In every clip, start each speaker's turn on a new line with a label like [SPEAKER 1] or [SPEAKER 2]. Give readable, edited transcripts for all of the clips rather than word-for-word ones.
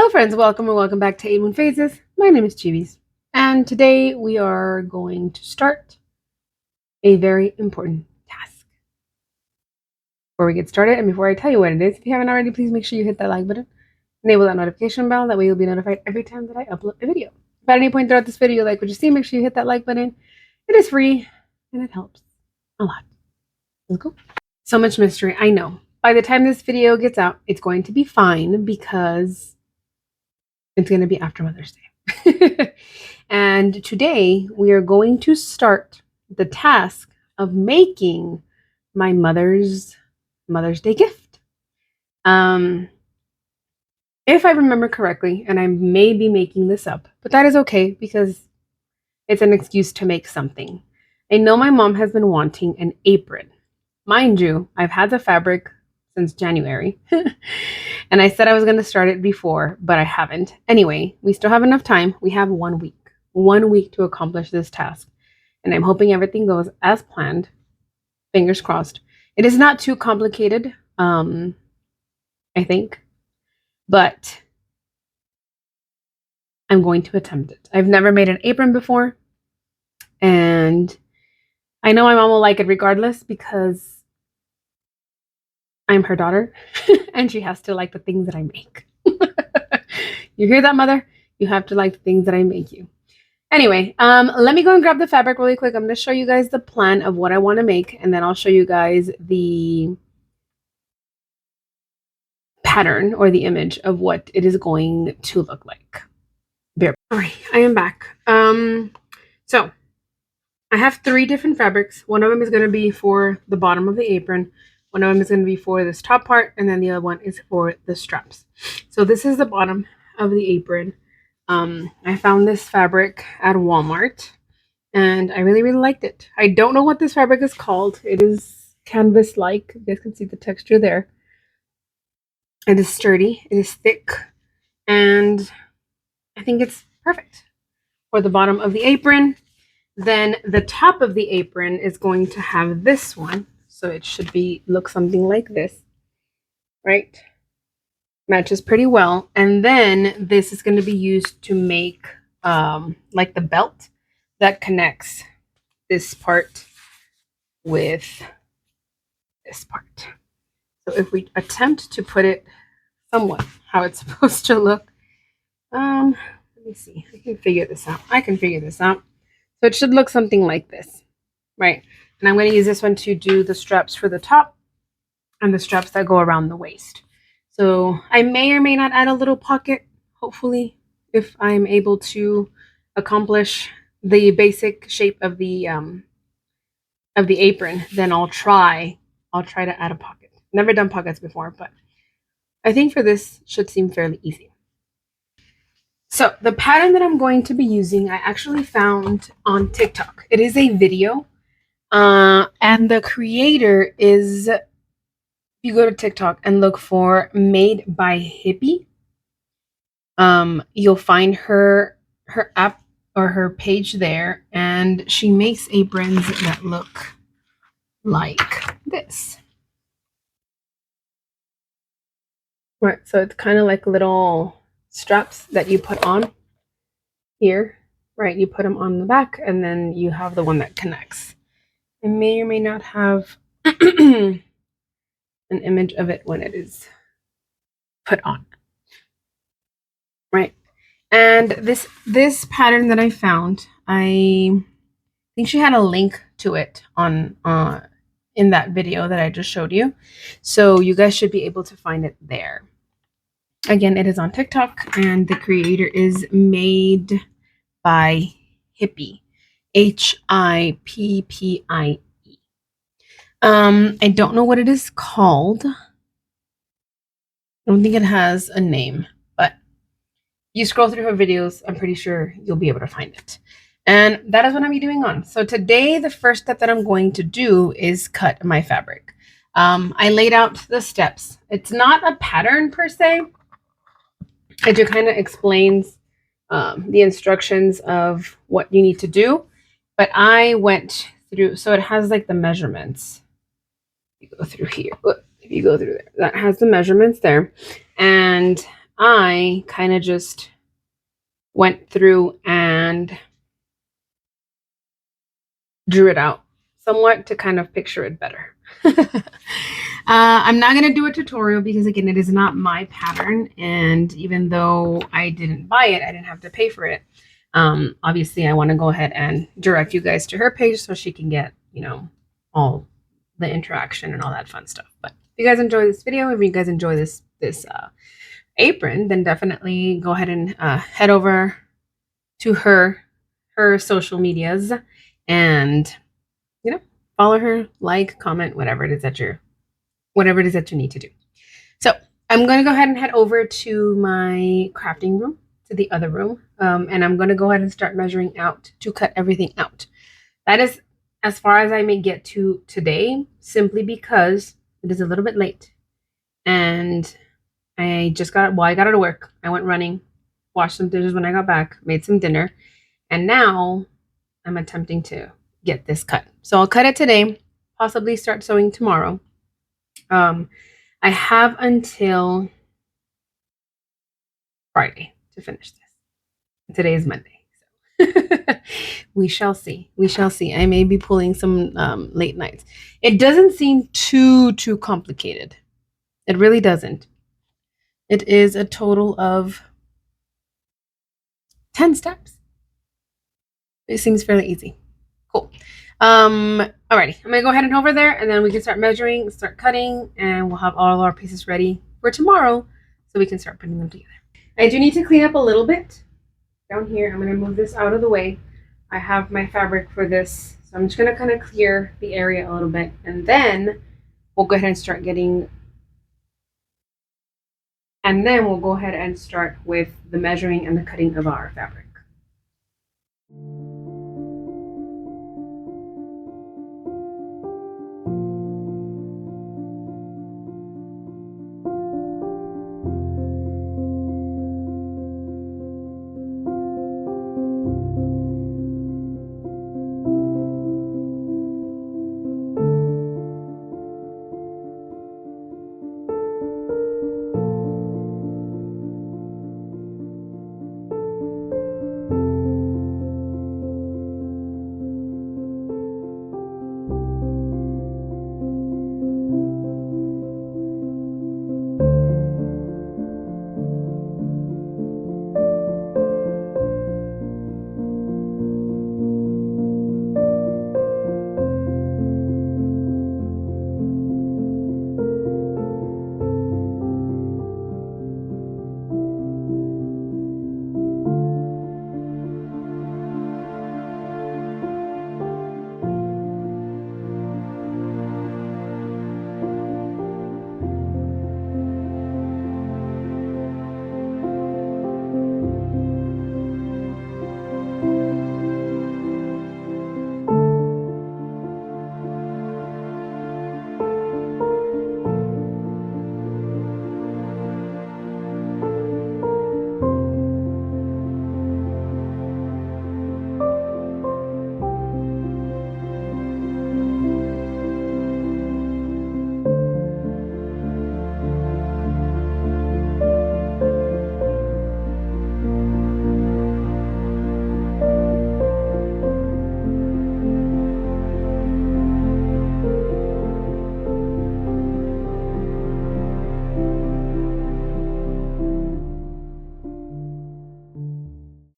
[SPEAKER 1] Hello friends, welcome and welcome back to 8 Moon Phases. My name is Chivis, and today we are going to start a very important task. Before we get started, and before I tell you what it is, if you haven't already, please make sure you hit that like button, enable that notification bell, that way you'll be notified every time that I upload a video. If at any point throughout this video you like what you see, make sure you hit that like button. It is free, and it helps a lot. Let's go. So much mystery, I know. By the time this video gets out, it's going to be fine because it's going to be after Mother's Day. And today we are going to start the task of making my Mother's Day gift. If I remember correctly, and I may be making this up, but that is okay because it's an excuse to make something. I know my mom has been wanting an apron. Mind you, I've had the fabric since January. And I said I was going to start it before, but I haven't. Anyway, we still have enough time. We have 1 week. 1 week to accomplish this task. And I'm hoping everything goes as planned. Fingers crossed. It is not too complicated, I think. But I'm going to attempt it. I've never made an apron before. And I know my mom will like it regardless because I'm her daughter and she has to like the things that I make. You hear that, mother? You have to like the things that I make you. Anyway, let me go and grab the fabric really quick. I'm going to show you guys the plan of what I want to make, and then I'll show you guys the pattern or the image of what it is going to look like. All right, I am back. So I have 3 different fabrics. One of them is going to be for the bottom of the apron. One of them is going to be for this top part, and then the other one is for the straps. So this is the bottom of the apron. I found this fabric at Walmart, and I really, really liked it. I don't know what this fabric is called. It is canvas-like. You guys can see the texture there. It is sturdy. It is thick, and I think it's perfect for the bottom of the apron. Then the top of the apron is going to have this one. So it should look something like this, right? Matches pretty well. And then this is going to be used to make like the belt that connects this part with this part. So if we attempt to put it somewhat how it's supposed to look, let me see. I can figure this out. So it should look something like this, right? And I'm going to use this one to do the straps for the top and the straps that go around the waist. So I may or may not add a little pocket, hopefully, if I'm able to accomplish the basic shape of the apron. Then I'll try to add a pocket. Never done pockets before, but I think for this should seem fairly easy. So the pattern that I'm going to be using, I actually found on TikTok. It is a video. And the creator is, if you go to TikTok and look for Made by Hippie, you'll find her app or her page there, and she makes aprons that look like this. Right, so it's kind of like little straps that you put on here, right? You put them on the back, and then you have the one that connects. I may or may not have an image of it when it is put on. Right. And this pattern that I found, I think she had a link to it on in that video that I just showed you. So you guys should be able to find it there. Again, it is on TikTok, and the creator is Made by Hippie. Hippie. I don't know what it is called. I don't think it has a name, but you scroll through her videos, I'm pretty sure you'll be able to find it. And that is what I'm doing on. So today, the first step that I'm going to do is cut my fabric. I laid out the steps. It's not a pattern per se. It just kind of explains the instructions of what you need to do. But I went through, so it has like the measurements. You go through here. If you go through there, that has the measurements there. And I kind of just went through and drew it out somewhat to kind of picture it better. I'm not going to do a tutorial because, again, it is not my pattern. And even though I didn't buy it, I didn't have to pay for it. Obviously, I want to go ahead and direct you guys to her page so she can get, you know, all the interaction and all that fun stuff. But if you guys enjoy this video, if you guys enjoy this apron, then definitely go ahead and head over to her social medias and, you know, follow her, like, comment, whatever it is that you need to do. So I'm going to go ahead and head over to my crafting room, to the other room, and I'm going to go ahead and start measuring out to cut everything out. That is as far as I may get to today, simply because it is a little bit late and I got out of work. I went running, washed some dishes when I got back, made some dinner, and now I'm attempting to get this cut. So I'll cut it today, possibly start sewing tomorrow. I have until Friday to finish this. Today is Monday. So we shall see. We shall see. I may be pulling some late nights. It doesn't seem too complicated. It really doesn't. It is a total of 10 steps. It seems fairly easy. Cool. Alrighty, I'm gonna go ahead and over there, and then we can start measuring, start cutting, and we'll have all our pieces ready for tomorrow so we can start putting them together. I do need to clean up a little bit down here. I'm gonna move this out of the way. I have my fabric for this, so I'm just gonna kind of clear the area a little bit, and then we'll go ahead and start with the measuring and the cutting of our fabric.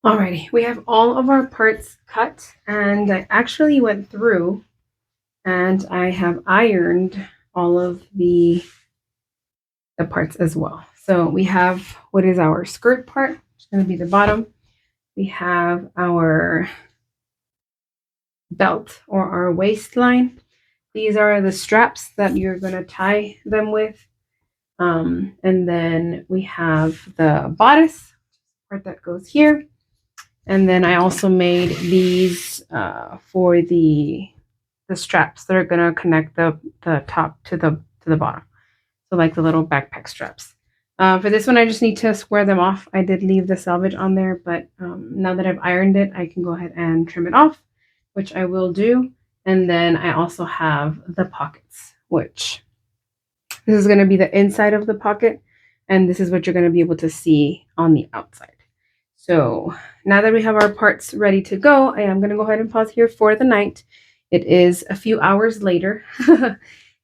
[SPEAKER 1] Alrighty, we have all of our parts cut, and I actually went through and I have ironed all of the parts as well. So we have what is our skirt part, which is going to be the bottom. We have our belt or our waistline. These are the straps that you're going to tie them with. And then we have the bodice part that goes here. And then I also made these for the straps that are going to connect the top to the bottom. So like the little backpack straps. For this one, I just need to square them off. I did leave the selvage on there, but now that I've ironed it, I can go ahead and trim it off, which I will do. And then I also have the pockets, which this is going to be the inside of the pocket. and this is what you're going to be able to see on the outside. So now that we have our parts ready to go, I am going to go ahead and pause here for the night. It is a few hours later,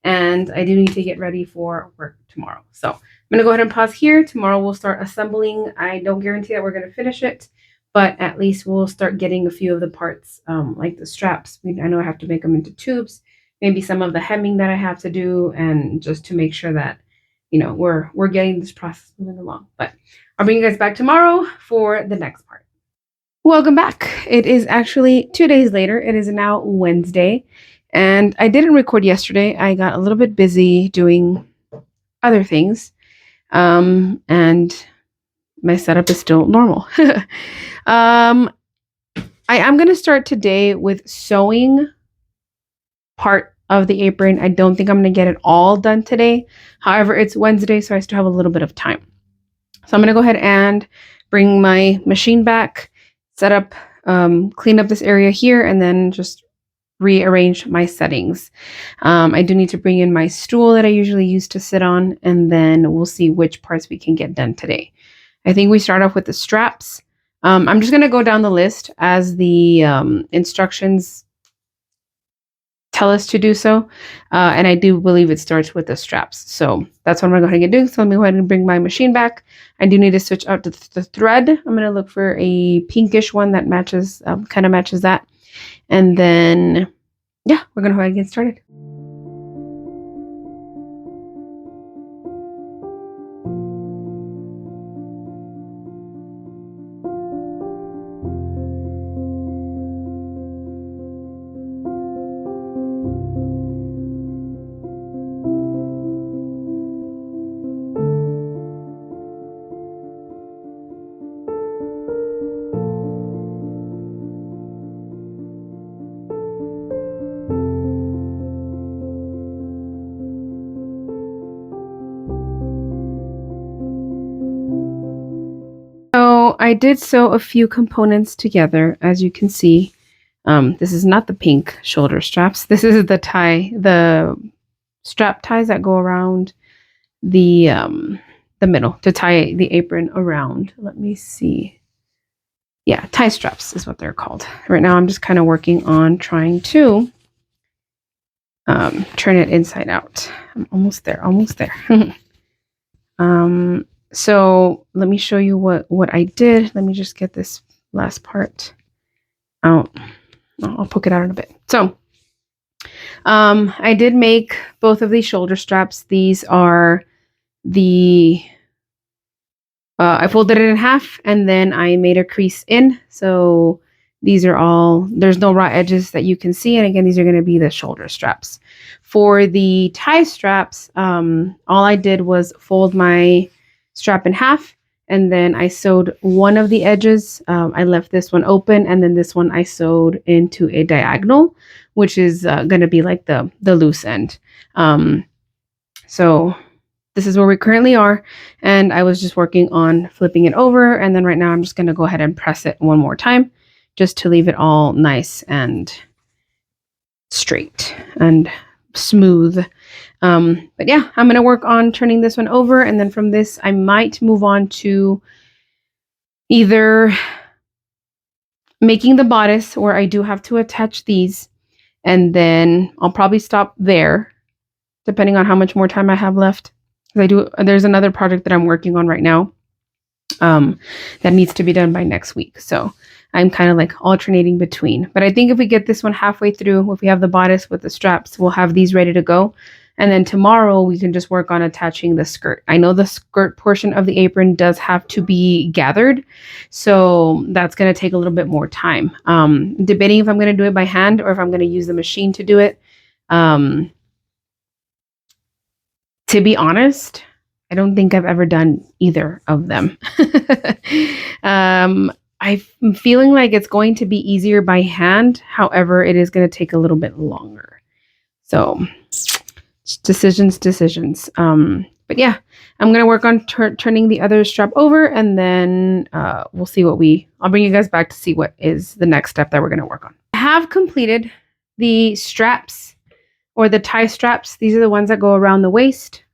[SPEAKER 1] and I do need to get ready for work tomorrow. So I'm going to go ahead and pause here. Tomorrow we'll start assembling. I don't guarantee that we're going to finish it, but at least we'll start getting a few of the parts, like the straps. I know I have to make them into tubes, maybe some of the hemming that I have to do, and just to make sure that, you know, we're getting this process moving along. But I'll bring you guys back tomorrow for the next part. Welcome back. It is actually 2 days later. It is now Wednesday, and I didn't record yesterday. I got a little bit busy doing other things, and my setup is still normal. I am going to start today with sewing part of the apron. I don't think I'm going to get it all done today. However, it's Wednesday, so I still have a little bit of time. So I'm going to go ahead and bring my machine back, set up, clean up this area here, and then just rearrange my settings. I do need to bring in my stool that I usually use to sit on, and then we'll see which parts we can get done today. I think we start off with the straps. I'm just going to go down the list as the instructions tell us to do so. And I do believe it starts with the straps. So that's what I'm going to go ahead and do. So let me go ahead and bring my machine back. I do need to switch out to the thread. I'm going to look for a pinkish one that matches, kind of matches that. And then, yeah, we're going to go ahead and get started. So I did sew a few components together, as you can see. This is not the pink shoulder straps. This is the strap ties that go around the middle to tie the apron around. Let me see. Yeah, tie straps is what they're called. Right now I'm just kind of working on trying to turn it inside out. I'm almost there, almost there. So let me show you what I did. Let me just get this last part out. I'll poke it out in a bit. So I did make both of these shoulder straps. These are the I folded it in half and then I made a crease in. So these are all, there's no raw edges that you can see. And again, these are going to be the shoulder straps. For the tie straps, all I did was fold my strap in half, and then I sewed one of the edges. I left this one open, and then this one I sewed into a diagonal, which is going to be like the loose end. So this is where we currently are, and I was just working on flipping it over, and then right now I'm just going to go ahead and press it one more time just to leave it all nice and straight and smooth. But yeah, I'm going to work on turning this one over, and then from this I might move on to either making the bodice, where I do have to attach these, and then I'll probably stop there depending on how much more time I have left. There's another project that I'm working on right now that needs to be done by next week. So I'm kind of like alternating between. But I think if we get this one halfway through, if we have the bodice with the straps, we'll have these ready to go. And then tomorrow we can just work on attaching the skirt. I know the skirt portion of the apron does have to be gathered, so that's going to take a little bit more time. Debating if I'm going to do it by hand or if I'm going to use the machine to do it. To be honest, I don't think I've ever done either of them. I'm feeling like it's going to be easier by hand. However, it is going to take a little bit longer. So decisions. But yeah, I'm going to work on turning the other strap over, and then we'll see I'll bring you guys back to see what is the next step that we're going to work on. I have completed the straps, or the tie straps. These are the ones that go around the waist.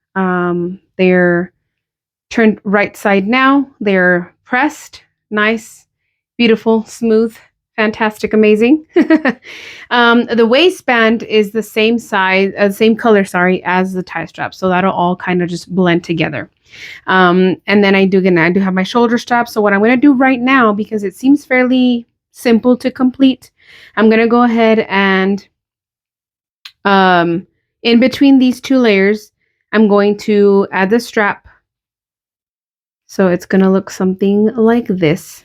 [SPEAKER 1] They're turned right side now. They're pressed, nice, beautiful, smooth, fantastic, amazing. The waistband is the same size, same color, sorry, as the tie strap. So that'll all kind of just blend together. And then I do have my shoulder strap. So what I'm going to do right now, because it seems fairly simple to complete, I'm going to go ahead and in between these two layers, I'm going to add the strap. So it's going to look something like this.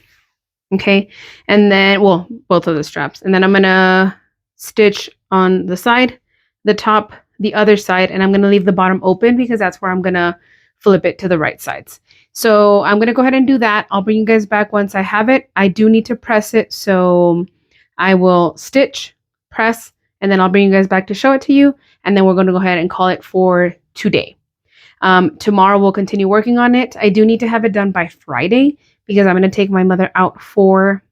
[SPEAKER 1] Okay. And then, well, both of the straps. And then I'm going to stitch on the side, the top, the other side, and I'm going to leave the bottom open because that's where I'm going to flip it to the right sides. So I'm going to go ahead and do that. I'll bring you guys back once I have it. I do need to press it. So I will stitch, press, and then I'll bring you guys back to show it to you. And then we're going to go ahead and call it for today. Tomorrow we'll continue working on it. I do need to have it done by Friday because I'm going to take my mother out for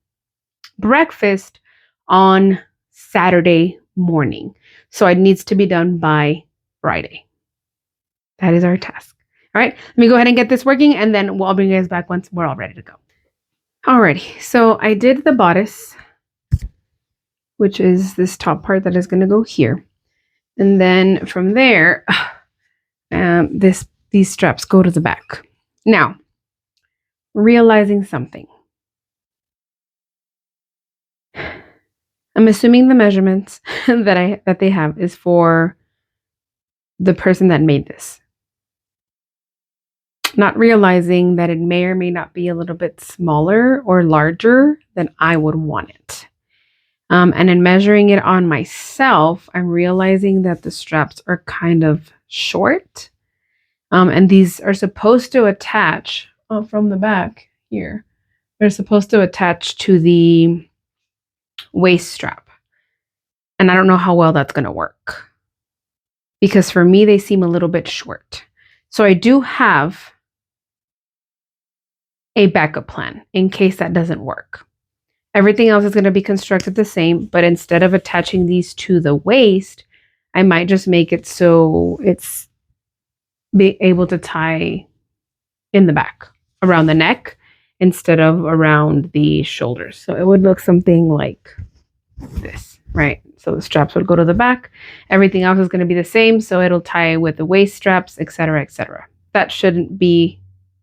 [SPEAKER 1] breakfast on Saturday morning. So it needs to be done by Friday. That is our task. All right, let me go ahead and get this working, and then I'll bring you guys back once we're all ready to go. Alrighty, so I did the bodice, which is this top part that is going to go here. And then from there, these straps go to the back. Now, realizing something. I'm assuming the measurements that they have is for the person that made this. Not realizing that it may or may not be a little bit smaller or larger than I would want it. And in measuring it on myself, I'm realizing that the straps are kind of short. And these are supposed to attach from the back here. They're supposed to attach to the waist strap. And I don't know how well that's going to work. Because for me, they seem a little bit short. So I do have a backup plan in case that doesn't work. Everything else is going to be constructed the same, but instead of attaching these to the waist, I might just make it so it's be able to tie in the back around the neck instead of around the shoulders. So it would look something like this, right? So the straps would go to the back. Everything else is going to be the same. So it'll tie with the waist straps, etc., etc. That shouldn't be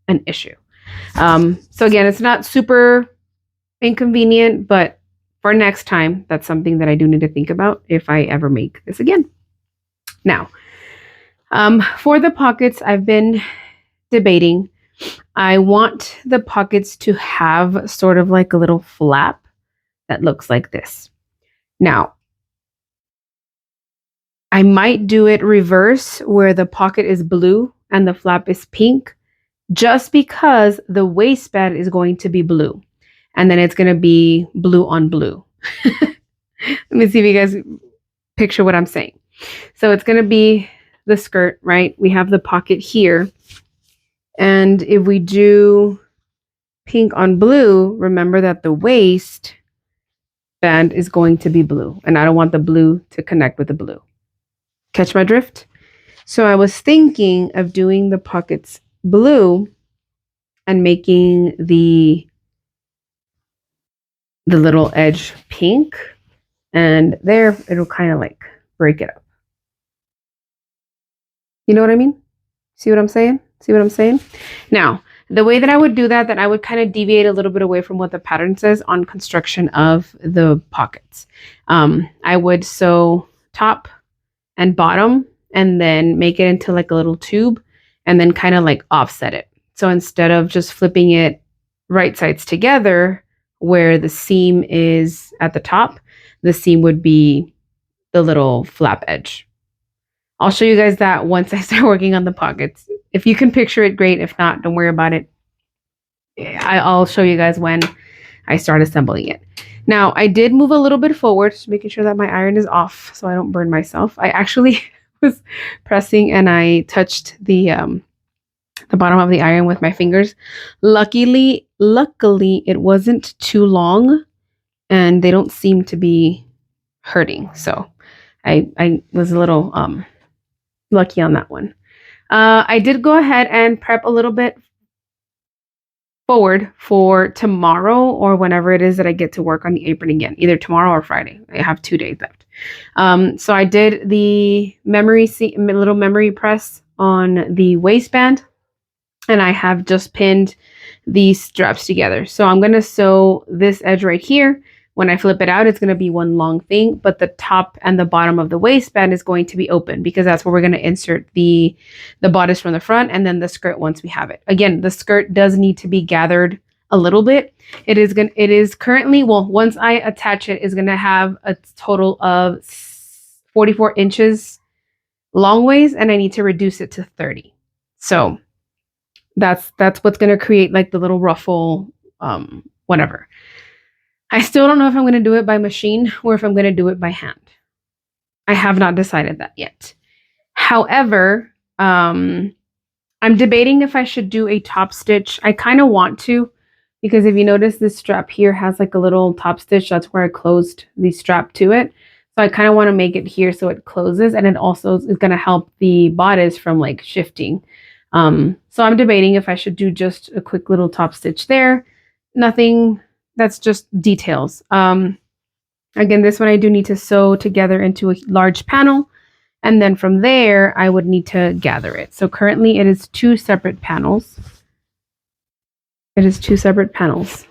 [SPEAKER 1] an issue. So again, it's not super inconvenient, but for next time, that's something that I do need to think about if I ever make this again. Now, for the pockets, I've been debating. I want the pockets to have sort of like a little flap that looks like this. Now, I might do it reverse where the pocket is blue and the flap is pink, just because the waistband is going to be blue. And then it's going to be blue on blue. Let me see if you guys picture what I'm saying. So it's going to be the skirt, right? We have the pocket here. And if we do pink on blue, remember that the waist band is going to be blue. And I don't want the blue to connect with the blue. Catch my drift? So I was thinking of doing the pockets blue and making the little edge pink, and there it'll kind of like break it up. You know what I mean? See what I'm saying? See what I'm saying? Now, the way that I would do that I would kind of deviate a little bit away from what the pattern says on construction of the pockets. I would sew top and bottom and then make it into like a little tube and then kind of like offset it. So instead of just flipping it right sides together where the seam is at the top, the seam would be the little flap edge. I'll show you guys that once I start working on the pockets. If you can picture it, great. If not, don't worry about it. I'll show you guys when I start assembling it. Now, I did move a little bit forward, just making sure that my iron is off so I don't burn myself. I actually was pressing and I touched the bottom of the iron with my fingers. Luckily, it wasn't too long and they don't seem to be hurting. So I was a little lucky on that one. I did go ahead and prep a little bit forward for tomorrow or whenever it is that I get to work on the apron again, either tomorrow or Friday. I have 2 days left. So I did the little memory press on the waistband, and I have just pinned these straps together. So I'm going to sew this edge right here. When I flip it out, it's going to be one long thing, but the top and the bottom of the waistband is going to be open because that's where we're going to insert the bodice from the front and then the skirt once we have it. Again, the skirt does need to be gathered a little bit. It is currently, well, once I attach it, is going to have a total of 44 inches long ways, and I need to reduce it to 30. So that's what's going to create like the little ruffle, whatever. I still don't know if I'm going to do it by machine or if I'm going to do it by hand. I have not decided that yet. However, I'm debating if I should do a top stitch. I kind of want to, because if you notice, this strap here has like a little top stitch. That's where I closed the strap to it. So I kind of want to make it here so it closes, and it also is going to help the bodice from like shifting. So I'm debating if I should do just a quick little top stitch there. Nothing, that's just details. Again, this one I do need to sew together into a large panel, and then from there I would need to gather it. So currently it is 2 separate panels. It is 2 separate panels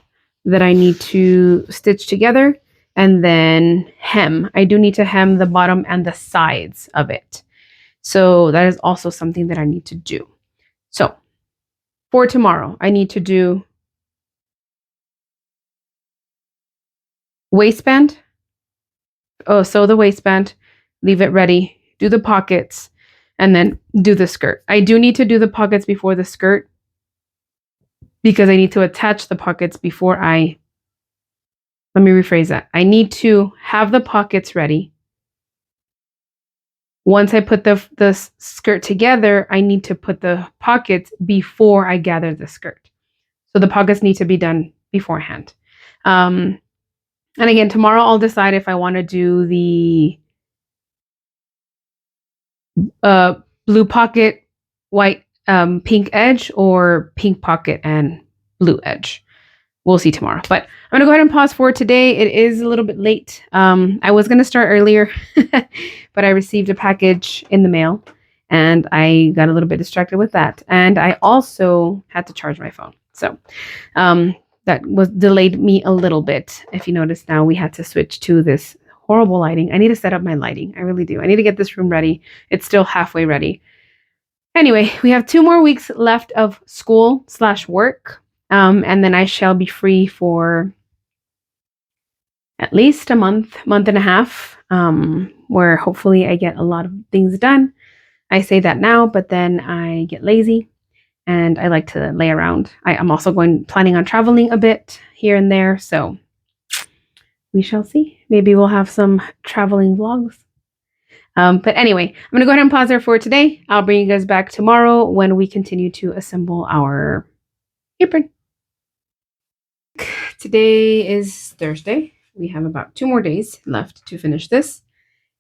[SPEAKER 1] that I need to stitch together and then hem. I do need to hem the bottom and the sides of it. So that is also something that I need to do. So for tomorrow, I need to do waistband. Sew the waistband, leave it ready, do the pockets, and then do the skirt. I do need to do the pockets before the skirt because I need to attach the pockets before let me rephrase that. I need to have the pockets ready. Once I put the skirt together, I need to put the pockets before I gather the skirt. So the pockets need to be done beforehand. And again, tomorrow I'll decide if I want to do the blue pocket, white, pink edge, or pink pocket and blue edge. We'll see tomorrow. But I'm going to go ahead and pause for today. It is a little bit late. I was going to start earlier, but I received a package in the mail and I got a little bit distracted with that. And I also had to charge my phone. So that was delayed me a little bit. If you notice now, we had to switch to this horrible lighting. I need to set up my lighting. I really do. I need to get this room ready. It's still halfway ready. Anyway, we have 2 more weeks left of school/work. And then I shall be free for at least a month and a half, where hopefully I get a lot of things done. I say that now, but then I get lazy and I like to lay around. I'm also planning on traveling a bit here and there, so we shall see. Maybe we'll have some traveling vlogs. But anyway, I'm going to go ahead and pause there for today. I'll bring you guys back tomorrow when we continue to assemble our apron. Today is Thursday. We have about 2 more days left to finish this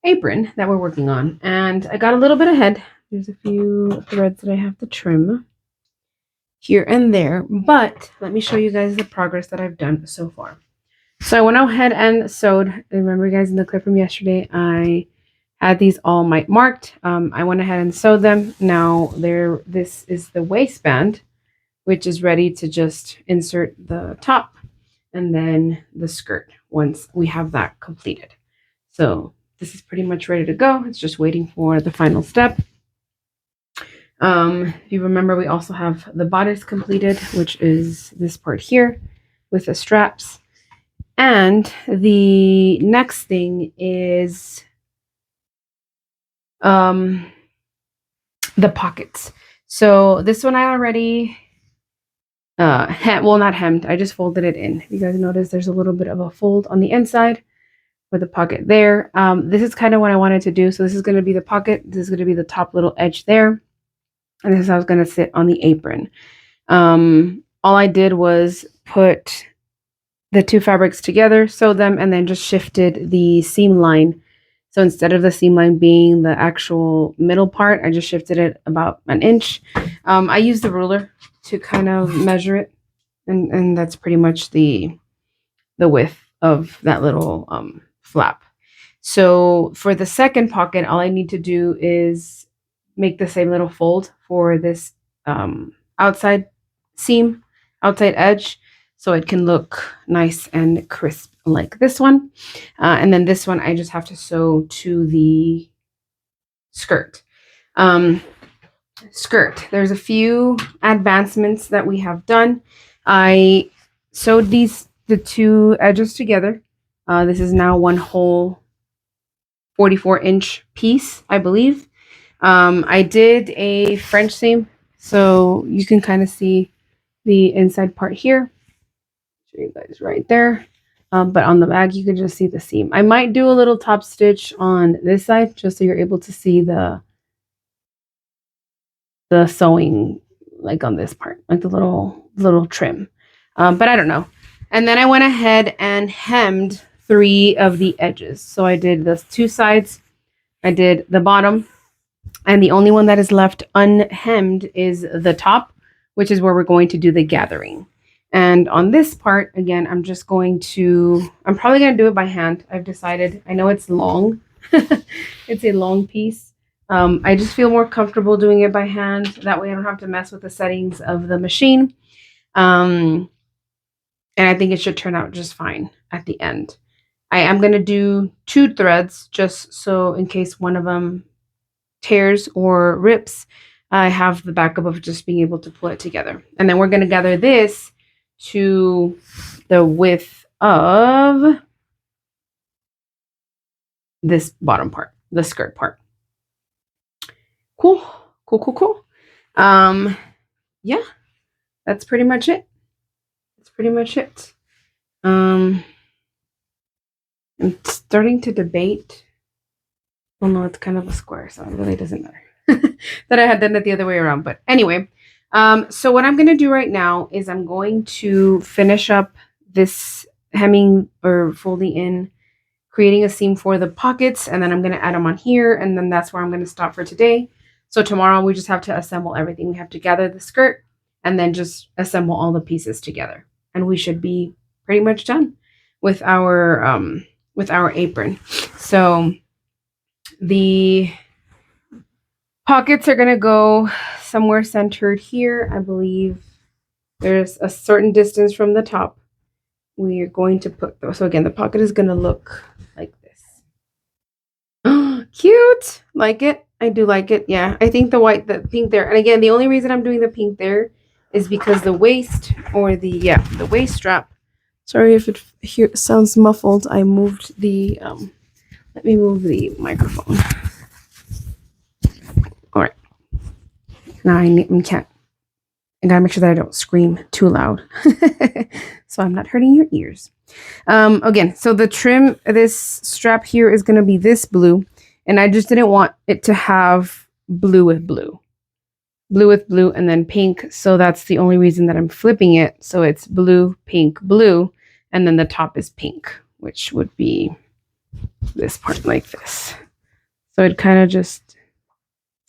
[SPEAKER 1] apron that we're working on. And I got a little bit ahead. There's a few threads that I have to trim here and there. But let me show you guys the progress that I've done so far. So I went ahead and sewed. Remember, guys, in the clip from yesterday, I had these all marked. I went ahead and sewed them. Now this is the waistband, which is ready to just insert the top and then the skirt once we have that completed. So this is pretty much ready to go. It's just waiting for the final step. If you remember, we also have the bodice completed, which is this part here with the straps. And the next thing is the pockets. So this one I already not hemmed. I just folded it in. You guys notice there's a little bit of a fold on the inside with a pocket there. This is kind of what I wanted to do. So this is going to be the pocket. This is going to be the top little edge there. And this is how it's going to sit on the apron. All I did was put the 2 fabrics together, sew them, and then just shifted the seam line. So instead of the seam line being the actual middle part, I just shifted it about 1 inch. I used the ruler to kind of measure it. And that's pretty much the width of that little flap. So for the second pocket, all I need to do is make the same little fold for this outside seam, outside edge, so it can look nice and crisp like this one. And then this one, I just have to sew to the skirt. There's a few advancements that we have done. I sewed the two edges together. This is now one whole 44-inch piece, I believe. I did a French seam, so you can kind of see the inside part here. Show you guys right there. But on the back, you can just see the seam. I might do a little top stitch on this side, just so you're able to see the sewing, like on this part, like the little trim. But I don't know. And then I went ahead and hemmed 3 of the edges. So I did the 2 sides, I did the bottom, and the only one that is left unhemmed is the top, which is where we're going to do the gathering. And on this part, again, I'm probably going to do it by hand. I've decided. I know it's long. It's a long piece. I just feel more comfortable doing it by hand. That way I don't have to mess with the settings of the machine. And I think it should turn out just fine at the end. I am going to do 2 threads just so in case one of them tears or rips, I have the backup of just being able to pull it together. And then we're going to gather this to the width of this bottom part, the skirt part. Cool. Yeah, that's pretty much it. I'm starting to debate. Well, no, it's kind of a square, so it really doesn't matter that I had done it the other way around. But anyway, so what I'm going to do right now is I'm going to finish up this hemming or folding in, creating a seam for the pockets, and then I'm going to add them on here, and then that's where I'm going to stop for today. So tomorrow we just have to assemble everything. We have to gather the skirt and then just assemble all the pieces together, and we should be pretty much done with our apron. So the pockets are going to go somewhere centered here. I believe there's a certain distance from the top. We are going to put those. So again, the pocket is going to look like this. Cute. Like it. I do like it. Yeah, I think the pink there. And again, the only reason I'm doing the pink there is because the waist or the waist strap. Sorry if it sounds muffled. I moved the let me move the microphone. All right. Now I gotta make sure that I don't scream too loud, so I'm not hurting your ears. Again, so the trim, this strap here is gonna be this blue, and I just didn't want it to have blue with blue, and then pink. So that's the only reason that I'm flipping it. So it's blue, pink, blue, and then the top is pink, which would be this part like this. So it kind of just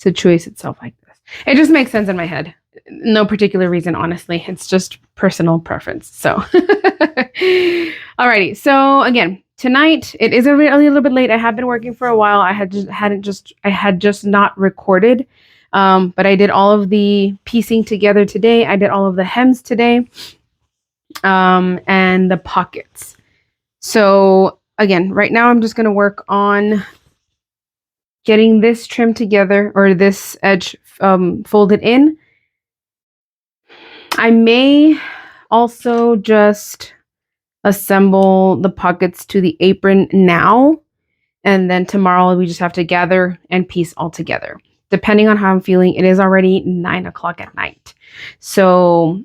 [SPEAKER 1] situates itself like this. It just makes sense in my head. No particular reason, honestly. It's just personal preference. So, alrighty. So again, tonight it is a little bit late. I have been working for a while. I had just not recorded. But I did all of the piecing together today. I did all of the hems today, and the pockets. So again, right now I'm just going to work on getting this trim together, or this edge folded in. I may also just assemble the pockets to the apron now, and then tomorrow we just have to gather and piece all together. Depending on how I'm feeling, it is already 9 o'clock at night. So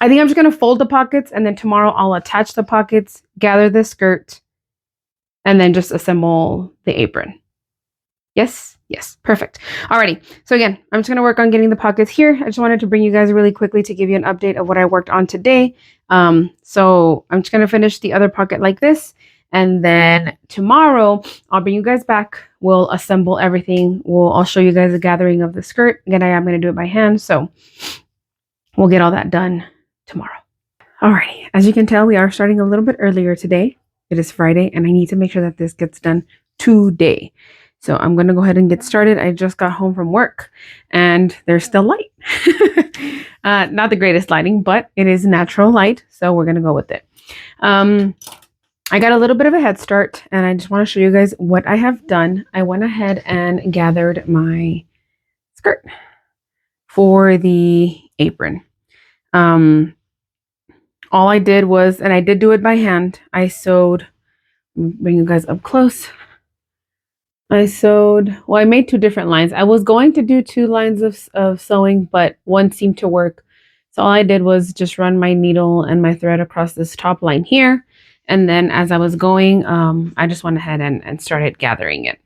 [SPEAKER 1] I think I'm just going to fold the pockets, and then tomorrow I'll attach the pockets, gather the skirt, and then just assemble the apron. Yes, perfect. Alrighty. So again, I'm just going to work on getting the pockets here. I just wanted to bring you guys really quickly to give you an update of what I worked on today. So I'm just going to finish the other pocket like this. And then tomorrow I'll bring you guys back. We'll assemble everything. I'll show you guys the gathering of the skirt. Again, I am going to do it by hand. So we'll get all that done tomorrow. Alrighty, as you can tell, we are starting a little bit earlier today. It is Friday, and I need to make sure that this gets done today. So I'm going to go ahead and get started. I just got home from work, and there's still light. Not the greatest lighting, but it is natural light, so we're going to go with it. I got a little bit of a head start, and I just want to show you guys what I have done. I went ahead and gathered my skirt for the apron. All I did was, and I did do it by hand, I sewed, bring you guys up close. I made 2 different lines. I was going to do 2 lines of sewing, but one seemed to work. So all I did was just run my needle and my thread across this top line here. And then as I was going, I just went ahead and started gathering it.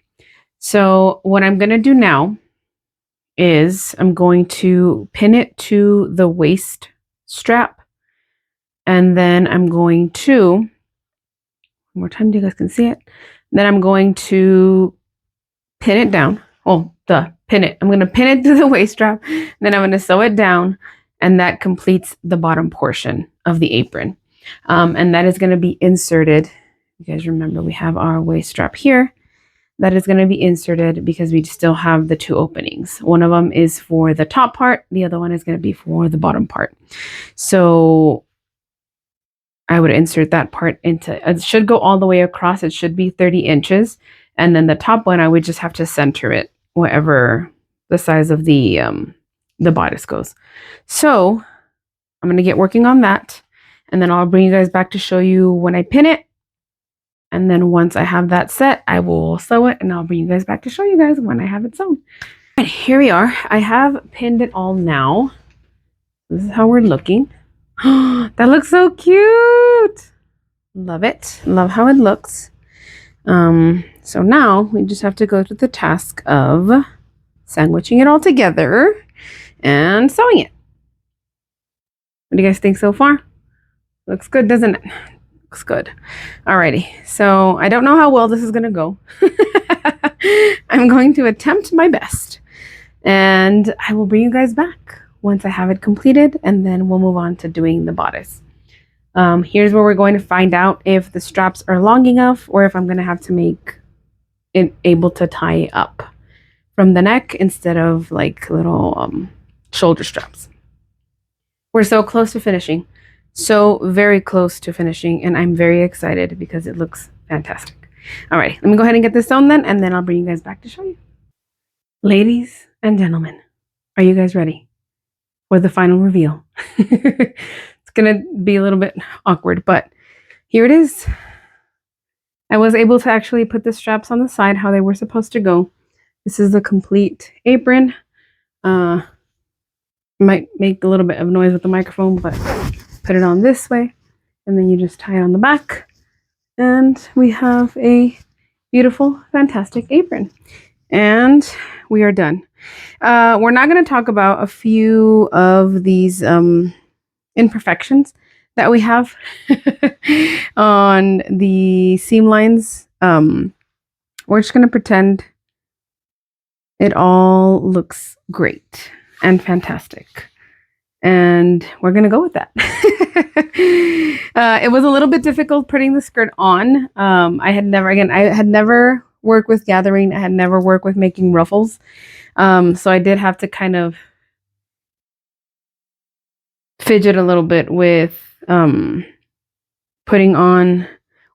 [SPEAKER 1] So what I'm going to do now is I'm going to pin it to the waist strap. And then I'm going to, one more time, you guys can see it. Then I'm going to pin it down. Pin it. I'm going to pin it to the waist strap. Then I'm going to sew it down. And that completes the bottom portion of the apron. And that is going to be inserted. You guys remember we have our waist strap here. That is going to be inserted because we still have the 2 openings. One of them is for the top part. The other one is going to be for the bottom part. So I would insert that part into, it should go all the way across. It should be 30 inches. And then the top one, I would just have to center it, whatever the size of the bodice goes. So I'm going to get working on that. And then I'll bring you guys back to show you when I pin it. And then once I have that set, I will sew it. And I'll bring you guys back to show you guys when I have it sewn. And here we are. I have pinned it all now. This is how we're looking. That looks so cute. Love it. Love how it looks. So now we just have to go to the task of sandwiching it all together and sewing it. What do you guys think so far? Looks good, doesn't it? Looks good. Alrighty. So I don't know how well this is going to go. I'm going to attempt my best. And I will bring you guys back once I have it completed, and then we'll move on to doing the bodice. Here's where we're going to find out if the straps are long enough or if I'm going to have to make it able to tie up from the neck instead of like little shoulder straps. We're so close to finishing. So very close to finishing, and I'm very excited because it looks fantastic. All right, let me go ahead and get this sewn then, and then I'll bring you guys back to show you. Ladies and gentlemen, are you guys ready for the final reveal? It's gonna be a little bit awkward, but here it is. I was able to actually put the straps on the side how they were supposed to go. This is the complete apron. Might make a little bit of noise with the microphone, but put it on this way, and then you just tie it on the back, and we have a beautiful, fantastic apron. And we are done. We're not going to talk about a few of these imperfections that we have on the seam lines. We're just going to pretend it all looks great and fantastic. And we're going to go with that. It was a little bit difficult putting the skirt on. I had never worked with gathering. I had never worked with making ruffles. So I did have to kind of fidget a little bit with putting on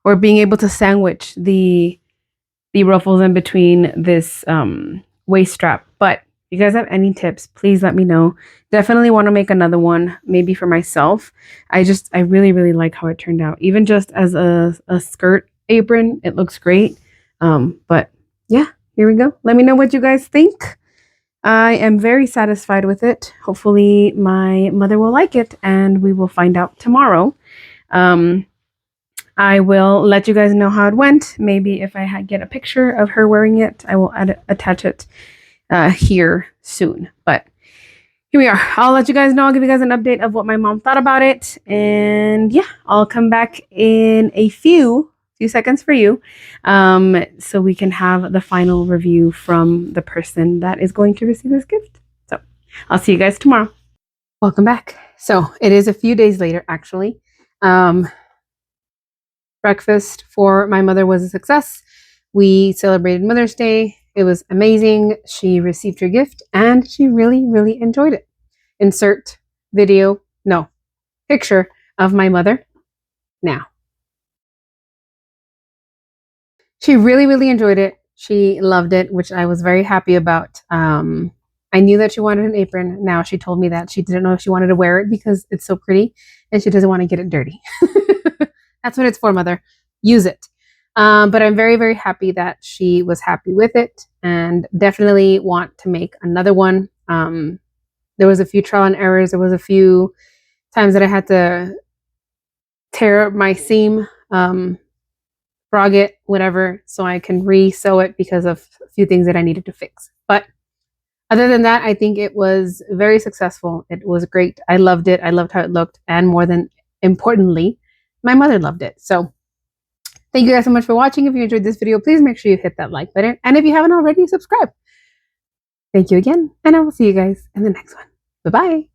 [SPEAKER 1] or being able to sandwich the ruffles in between this waist strap. But if you guys have any tips, please let me know. Definitely want to make another one, maybe for myself. I really, really like how it turned out. Even just as a skirt apron, it looks great. But yeah, here we go. Let me know what you guys think. I am very satisfied with it. Hopefully my mother will like it, and we will find out tomorrow. I will let you guys know how it went. Maybe if I get a picture of her wearing it, I will attach it here soon. But here we are. I'll let you guys know. I'll give you guys an update of what my mom thought about it. And yeah, I'll come back in a few seconds for you, so we can have the final review from the person that is going to receive this gift. So I'll see you guys tomorrow. Welcome back. So it is a few days later, actually. Breakfast for my mother was a success. We celebrated Mother's Day. It was amazing. She received her gift and she really, really enjoyed it. Insert video, no, picture of my mother now. She really, really enjoyed it. She loved it, which I was very happy about. I knew that she wanted an apron. Now she told me that she didn't know if she wanted to wear it because it's so pretty and she doesn't want to get it dirty. That's what it's for, mother. Use it. But I'm very, very happy that she was happy with it and definitely want to make another one. There was a few trial and errors. There was a few times that I had to tear up my seam, frog it, whatever, so I can re-sew it because of a few things that I needed to fix. But other than that, I think it was very successful. It was great. I loved it. I loved how it looked. And more than importantly, my mother loved it. So thank you guys so much for watching. If you enjoyed this video, please make sure you hit that like button. And if you haven't already, subscribe. Thank you again. And I will see you guys in the next one. Bye-bye.